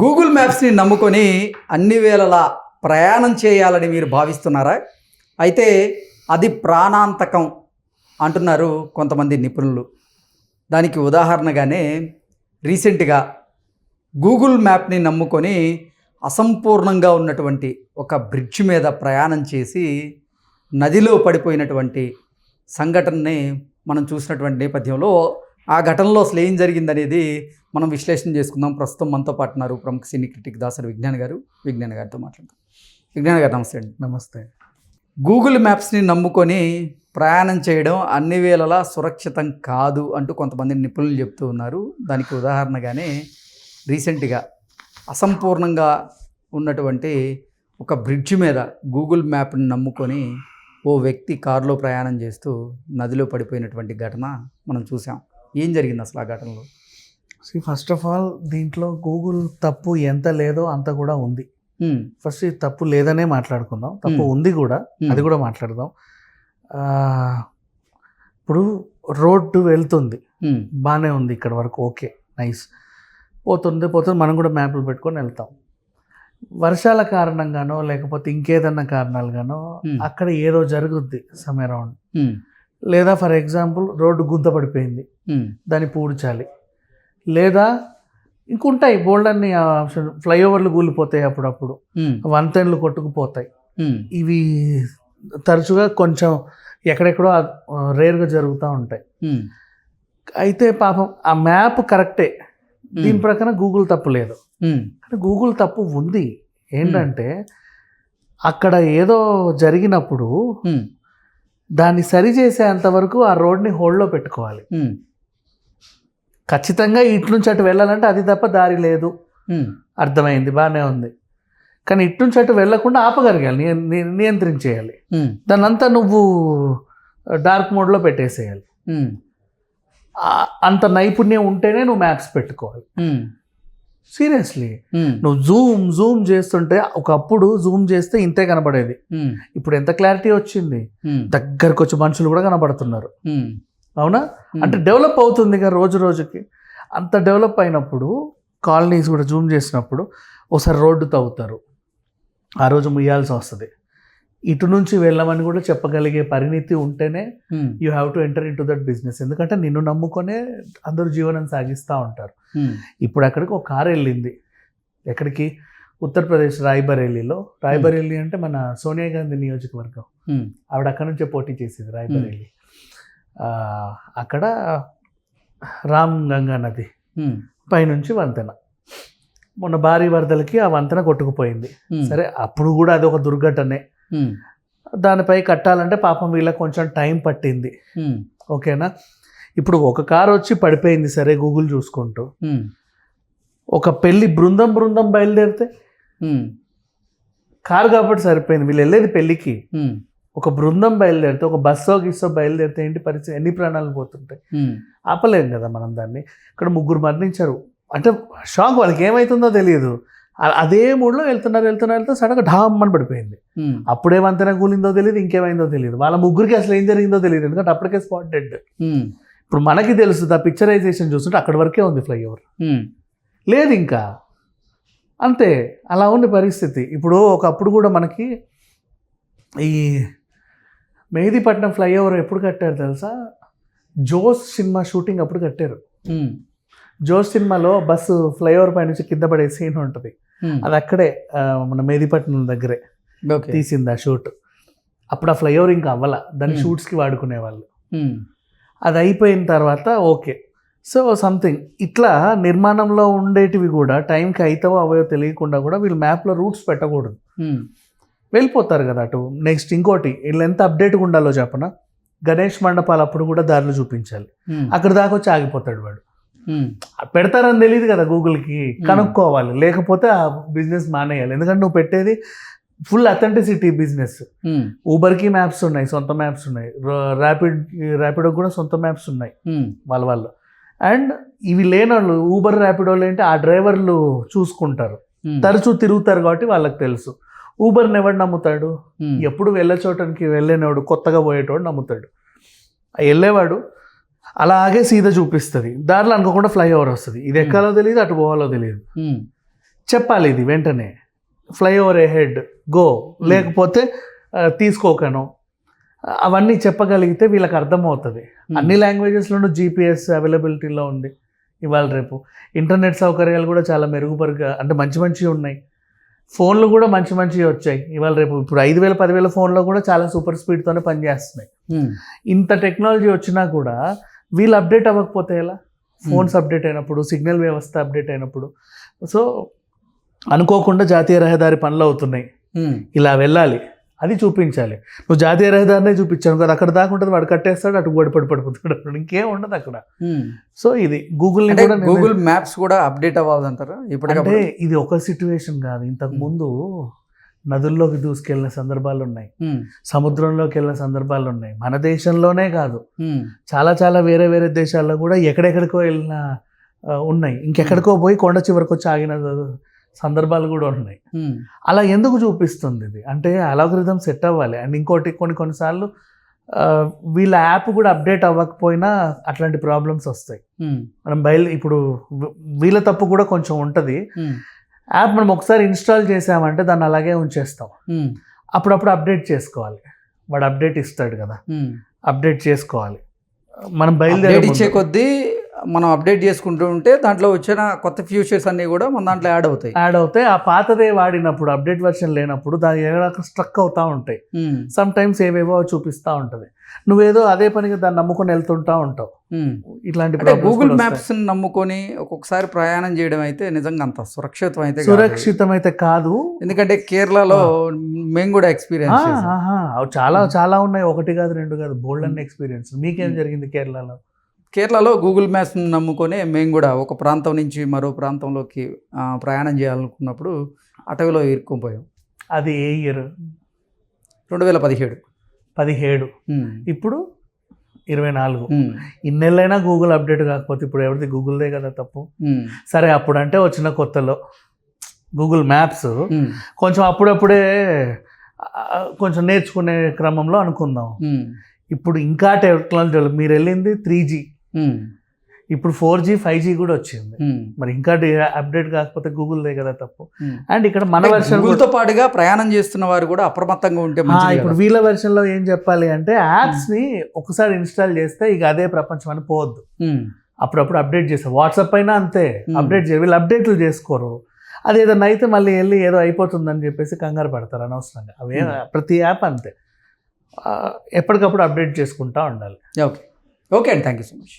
Google మ్యాప్స్ని నమ్ముకొని అన్ని వేళలా ప్రయాణం చేయాలని మీరు భావిస్తున్నారా? అయితే అది ప్రాణాంతకం అంటున్నారు కొంతమంది నిపుణులు. దానికి ఉదాహరణగానే రీసెంట్గా గూగుల్ మ్యాప్ని నమ్ముకొని అసంపూర్ణంగా ఉన్నటువంటి ఒక బ్రిడ్జ్ మీద ప్రయాణం చేసి నదిలో పడిపోయినటువంటి సంఘటనని మనం చూసినటువంటి నేపథ్యంలో ఆ ఘటనలో అసలు ఏం జరిగిందనేది మనం విశ్లేషణ చేసుకుందాం. ప్రస్తుతం మనతో పాటు ఉన్నారు ప్రముఖ సినీ క్రిటిక్ దాసరి విజ్ఞాన్ గారితో మాట్లాడదాం. విజ్ఞాన్ గారు నమస్తే అండి. నమస్తే. గూగుల్ మ్యాప్స్ని నమ్ముకొని ప్రయాణం చేయడం అన్ని వేళలా సురక్షితం కాదు అంటూ కొంతమంది నిపుణులు చెప్తూ ఉన్నారు. దానికి ఉదాహరణగానే రీసెంట్గా అసంపూర్ణంగా ఉన్నటువంటి ఒక బ్రిడ్జ్ మీద గూగుల్ మ్యాప్ని నమ్ముకొని ఓ వ్యక్తి కారులో ప్రయాణం చేస్తూ నదిలో పడిపోయినటువంటి ఘటన మనం చూసాం. ఏం జరిగింది అసలు ఆ ఘటనలో? ఫస్ట్ ఆఫ్ ఆల్ దీంట్లో గూగుల్ తప్పు ఎంత లేదో అంత కూడా ఉంది. ఫస్ట్ ఈ తప్పు లేదనే మాట్లాడుకుందాం, తప్పు ఉంది కూడా, అది కూడా మాట్లాడదాం. ఇప్పుడు రోడ్డు వెళ్తుంది, బాగానే ఉంది, ఇక్కడ వరకు ఓకే, నైస్. పోతుంది మనం కూడా మ్యాప్లు పెట్టుకొని వెళ్తాం. వర్షాల కారణంగానో లేకపోతే ఇంకేదన్నా కారణాలుగానో అక్కడ ఏదో జరుగుద్ది సమ్ అరౌండ్. లేదా ఫర్ ఎగ్జాంపుల్ రోడ్డు గుంత పడిపోయింది, దాన్ని పూడ్చాలి. లేదా ఇంకుంటాయి బోల్డన్ని ఆప్షన్. ఫ్లైఓవర్లు కూలిపోతాయి, అప్పుడప్పుడు వంతెనలు కొట్టుకుపోతాయి. ఇవి తరచుగా కొంచెం ఎక్కడెక్కడో రేర్గా జరుగుతూ ఉంటాయి. అయితే పాపం ఆ మ్యాప్ కరెక్టే, దీని ప్రకారం గూగుల్ తప్పు లేదు. కానీ గూగుల్ తప్పు ఉంది. ఏంటంటే అక్కడ ఏదో జరిగినప్పుడు దాన్ని సరి చేసేంతవరకు ఆ రోడ్ని హోల్డ్లో పెట్టుకోవాలి. ఖచ్చితంగా ఇటు నుంచి అటు వెళ్ళాలంటే అది తప్ప దారి లేదు, అర్థమైంది, బాగానే ఉంది. కానీ ఇటు నుంచి అటు వెళ్ళకుండా ఆపగలగాలి, నియంత్రించేయాలి. దాన్ని అంతా నువ్వు డార్క్ మోడ్లో పెట్టేసేయాలి. అంత నైపుణ్యం ఉంటేనే నువ్వు మ్యాప్స్ పెట్టుకోవాలి. సీరియస్లీ, నువ్వు జూమ్ చేస్తుంటే ఒకప్పుడు జూమ్ చేస్తే ఇంతే కనబడేది, ఇప్పుడు ఎంత క్లారిటీ వచ్చింది, దగ్గరకు వచ్చి మనుషులు కూడా కనబడుతున్నారు. అవునా? అంటే డెవలప్ అవుతుంది కదా రోజు రోజుకి. అంత డెవలప్ అయినప్పుడు కాలనీస్ కూడా జూమ్ చేసినప్పుడు ఒకసారి రోడ్డు తవ్వుతారు, ఆ రోజు ముయ్యాల్సి వస్తుంది. ఇటు నుంచి వెళ్ళమని కూడా చెప్పగలిగే పరిణితి ఉంటేనే you have to enter in to that business. ఎందుకంటే నిన్ను నమ్ముకొనే అందరూ జీవనం సాగిస్తూ ఉంటారు. ఇప్పుడు అక్కడికి ఒక కారు వెళ్ళింది, ఎక్కడికి? ఉత్తరప్రదేశ్ రాయ్బరేలీలో. రాయ్బరేలీ అంటే మన సోనియా గాంధీ నియోజకవర్గం. ఆవిడ అక్కడ నుంచే పోటీ చేసింది, రాయ్బరేలీ. అక్కడ రామ్ గంగా నది పైనుంచి వంతెన, మొన్న భారీ వరదలకి ఆ వంతెన కొట్టుకుపోయింది. సరే, అప్పుడు కూడా అది ఒక దుర్ఘటనే. దానిపై కట్టాలంటే పాపం వీళ్ళకి కొంచెం టైం పట్టింది. ఓకేనా? ఇప్పుడు ఒక కారు వచ్చి పడిపోయింది, సరే, గూగుల్ చూసుకుంటూ. ఒక పెళ్ళి బృందం బయలుదేరితే, కారు కాబట్టి సరిపోయింది, వీళ్ళు వెళ్ళేది పెళ్ళికి. ఒక బృందం బయలుదేరితే, ఒక బస్సో గిస్సో బయలుదేరితే ఏంటి పరిస్థితి? ఎన్ని ప్రాణాలు పోతుంటాయి? ఆపలేం కదా మనం దాన్ని. ఇక్కడ 3 మరణించారు అంటే షాక్, వాళ్ళకి ఏమవుతుందో తెలియదు. అదే మూడ్లో వెళ్తున్నారు సడన్గా ఢామ్ అని పడిపోయింది. అప్పుడే వంతెన కూలిందో తెలియదు, ఇంకేమైందో తెలియదు. వాళ్ళ ముగ్గురికి అసలు ఏం జరిగిందో తెలియదు, ఎందుకంటే అప్పటికే స్పాట్ డెడ్. ఇప్పుడు మనకి తెలుసు, ఆ పిక్చరైజేషన్ చూస్తుంటే అక్కడి వరకే ఉంది ఫ్లైఓవర్, లేదు ఇంకా, అంతే. అలా ఉంది పరిస్థితి. ఇప్పుడు ఒకప్పుడు కూడా మనకి ఈ మెహదీపట్నం ఫ్లైఓవర్ ఎప్పుడు కట్టారు తెలుసా? జోస్ సినిమా షూటింగ్ అప్పుడు కట్టారు. జోస్ సినిమాలో బస్సు ఫ్లైఓవర్ పై నుంచి కింద పడే సీన్ ఉంటుంది, అది అక్కడే మన మెహదీపట్నం దగ్గరే తీసింది ఆ షూట్. అప్పుడు ఆ ఫ్లైఓవర్ ఇంకా అవ్వాల, దాన్ని షూట్స్కి వాడుకునేవాళ్ళు. అది అయిపోయిన తర్వాత ఓకే. సో సంథింగ్ ఇట్లా నిర్మాణంలో ఉండేటివి కూడా టైంకి అవుతావో అవయో తెలియకుండా కూడా వీళ్ళు మ్యాప్లో రూట్స్ పెట్టకూడదు, వెళ్ళిపోతారు కదా అటు. నెక్స్ట్ ఇంకోటి, వీళ్ళు ఎంత అప్డేట్గా ఉండాలో చెప్పనా, గణేష్ మండపాలు అప్పుడు కూడా దారిలో చూపించాలి. అక్కడ దాకా వచ్చి ఆగిపోతాడు వాడు. పెడతారని తెలియదు కదా గూగుల్కి, కనుక్కోవాలి, లేకపోతే ఆ బిజినెస్ మానేయాలి. ఎందుకంటే నువ్వు పెట్టేది ఫుల్ అథెంటిసిటీ బిజినెస్. ఊబర్కి మ్యాప్స్ ఉన్నాయి, సొంత మ్యాప్స్ ఉన్నాయి. ర్యాపిడో కూడా సొంత మ్యాప్స్ ఉన్నాయి వాళ్ళు. అండ్ ఇవి లేనోళ్ళు ఊబర్ ర్యాపిడోలు ఏంటి, ఆ డ్రైవర్లు చూసుకుంటారు, తరచూ తిరుగుతారు కాబట్టి వాళ్ళకి తెలుసు. ఊబర్ని ఎవడు నమ్ముతాడు? ఎప్పుడు వెళ్ళచోటానికి వెళ్ళేవాడు, కొత్తగా పోయేటోడు నమ్ముతాడు. వెళ్ళేవాడు అలాగే సీదా చూపిస్తుంది, దారిలో అనుకోకుండా ఫ్లైఓవర్ వస్తుంది, ఇది ఎక్కాలో తెలియదు, అటు పోవాలో తెలియదు. చెప్పాలి ఇది వెంటనే, ఫ్లైఓవర్ హెడ్ గో, లేకపోతే తీసుకోకను, అవన్నీ చెప్పగలిగితే వీళ్ళకి అర్థమవుతుంది. అన్ని లాంగ్వేజెస్లోనూ జీపీఎస్ అవైలబిలిటీలో ఉంది ఇవాళ రేపు. ఇంటర్నెట్ సౌకర్యాలు కూడా చాలా మెరుగుపరుగా, అంటే మంచి ఉన్నాయి. ఫోన్లు కూడా మంచివి వచ్చాయి ఇవాళ రేపు. ఇప్పుడు 5,000 10,000 ఫోన్లో కూడా చాలా సూపర్ స్పీడ్తోనే పనిచేస్తున్నాయి. ఇంత టెక్నాలజీ వచ్చినా కూడా వీళ్ళు అప్డేట్ అవ్వకపోతే ఎలా? ఫోన్స్ అప్డేట్ అయినప్పుడు, సిగ్నల్ వ్యవస్థ అప్డేట్ అయినప్పుడు. సో అనుకోకుండా జాతీయ రహదారి పనులు అవుతున్నాయి, ఇలా వెళ్ళాలి, అది చూపించాలి. నువ్వు జాతీయ రహదారినే చూపించాను కదా, అక్కడ దాకా ఉంటుంది, వాడు కట్టేస్తాడు, అటు పడిపోతాడు, ఇంకేం ఉండదు అక్కడ. సో ఇది గూగుల్ మ్యాప్స్ కూడా అప్డేట్ అవ్వాలంటారా ఇప్పటికంటే? ఇది ఒక సిచ్యువేషన్ కాదు. ఇంతకు ముందు నదుల్లోకి దూసుకెళ్ళిన సందర్భాలు ఉన్నాయి, సముద్రంలోకి వెళ్ళిన సందర్భాలు ఉన్నాయి. మన దేశంలోనే కాదు, చాలా వేరే దేశాల్లో కూడా ఎక్కడెక్కడికో వెళ్ళిన ఉన్నాయి. ఇంకెక్కడికో పోయి కొండ చివరికి వచ్చి ఆగిన సందర్భాలు కూడా ఉన్నాయి. అలా ఎందుకు చూపిస్తుంది ఇది అంటే అల్గోరిథం సెట్ అవ్వాలి. అండ్ ఇంకోటి, కొన్నిసార్లు వీళ్ళ యాప్ కూడా అప్డేట్ అవ్వకపోయినా అట్లాంటి ప్రాబ్లమ్స్ వస్తాయి. మనం ఇప్పుడు వీళ్ళ తప్పు కూడా కొంచెం ఉంటుంది. యాప్ మనం ఒకసారి ఇన్స్టాల్ చేసామంటే దాన్ని అలాగే ఉంచేస్తాం. అప్పుడప్పుడు అప్డేట్ చేసుకోవాలి, వాడు అప్డేట్ ఇస్తాడు కదా, అప్డేట్ చేసుకోవాలి. మనం బయలుదేరి ఇచ్చే కొద్దీ మనం అప్డేట్ చేసుకుంటూ ఉంటే దాంట్లో వచ్చిన కొత్త ఫ్యూచర్స్ అన్నీ కూడా మన దాంట్లో యాడ్ అవుతాయి. ఆ పాతదే వాడినప్పుడు, అప్డేట్ వర్షన్ లేనప్పుడు దాని స్ట్రక్ అవుతూ ఉంటాయి. సమ్ టైమ్స్ ఏవేవో చూపిస్తూ ఉంటుంది. నువ్వేదో అదే పనిగా దాన్ని నమ్ముకొని వెళ్తుంటా ఉంటావు. ఇట్లాంటి గూగుల్ మ్యాప్స్ నమ్ముకొని ఒక్కొక్కసారి ప్రయాణం చేయడం అయితే నిజంగా అంత సురక్షితమైతే కాదు. ఎందుకంటే కేరళలో మేము కూడా ఎక్స్పీరియన్స్ చాలా ఉన్నాయి, 1 కాదు 2 కాదు, బోల్డ్ అన్ని ఎక్స్పీరియన్స్. మీకేం జరిగింది కేరళలో? కేరళలో గూగుల్ మ్యాప్స్ నమ్ముకొని మేము కూడా ఒక ప్రాంతం నుంచి మరో ప్రాంతంలోకి ప్రయాణం చేయాలనుకున్నప్పుడు అటవీలో ఇరుక్కుపోయాం. అది ఏ ఇయర్? 2017. ఇప్పుడు 24. ఇన్నేళ్ళైనా గూగుల్ అప్డేట్ కాకపోతే ఇప్పుడు ఎవరిది? గూగుల్దే కదా తప్పు. సరే, అప్పుడంటే వచ్చిన కొత్తలో గూగుల్ మ్యాప్స్ కొంచెం అప్పుడప్పుడే కొంచెం నేర్చుకునే క్రమంలో అనుకుందాం. ఇప్పుడు ఇంకా టెక్నాలజీ, మీరు వెళ్ళింది 3G, ఇప్పుడు 4G 5G కూడా వచ్చింది. మరి ఇంకా అప్డేట్ కాకపోతే గూగుల్దే కదా తప్పు. అండ్ ఇక్కడ మన వెర్షన్తో పాటుగా ప్రయాణం చేస్తున్న వారు కూడా అప్రమత్తంగా ఉంటే ఇప్పుడు వీళ్ళ వెర్షన్లో ఏం చెప్పాలి అంటే, యాప్స్ని ఒకసారి ఇన్స్టాల్ చేస్తే ఇక అదే ప్రపంచం అని పోవద్దు. అప్పుడప్పుడు అప్డేట్ చేస్తారు. వాట్సాప్ అయినా అంతే, అప్డేట్ వీళ్ళు అప్డేట్లు చేసుకోరు. అది ఏదైనా అయితే మళ్ళీ వెళ్ళి ఏదో అయిపోతుందని చెప్పేసి కంగారు పడతారు అనవసరంగా. అవే ప్రతి యాప్ అంతే, ఎప్పటికప్పుడు అప్డేట్ చేసుకుంటూ ఉండాలి. ఓకే అండి, థ్యాంక్ యూ సో మచ్.